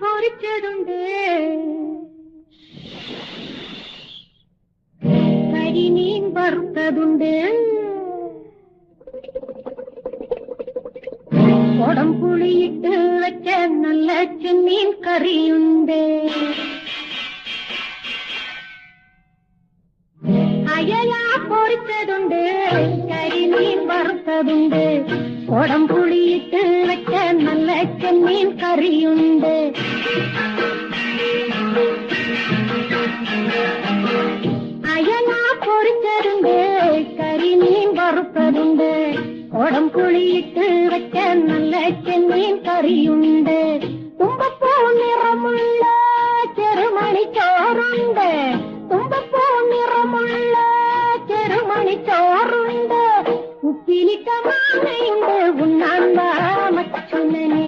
പൊരിച്ചതുണ്ട്, കരിമീൻ വറുത്തതുണ്ട്, കൊടംപുളിയിട്ട് വെച്ച നല്ല ചെമ്മീൻ കറിയുണ്ട്, അയല പൊരിച്ചതുണ്ട്, കരിമീൻ വറുത്തതുണ്ട്, കൊടംപുളിയിട്ട് വെച്ച നല്ല ചെമ്മീൻ കറിയുണ്ട്, അയല പൊരിച്ചതുണ്ട്, കരിമീൻ വറുത്തതുണ്ട്, കൊടംപുളിയിട്ട് വെച്ച നല്ല ചെമ്മീൻ കറിയുണ്ട്, തുമ്പപ്പൂ നിറമുള്ള ചെറുമണി ചോറുണ്ട്,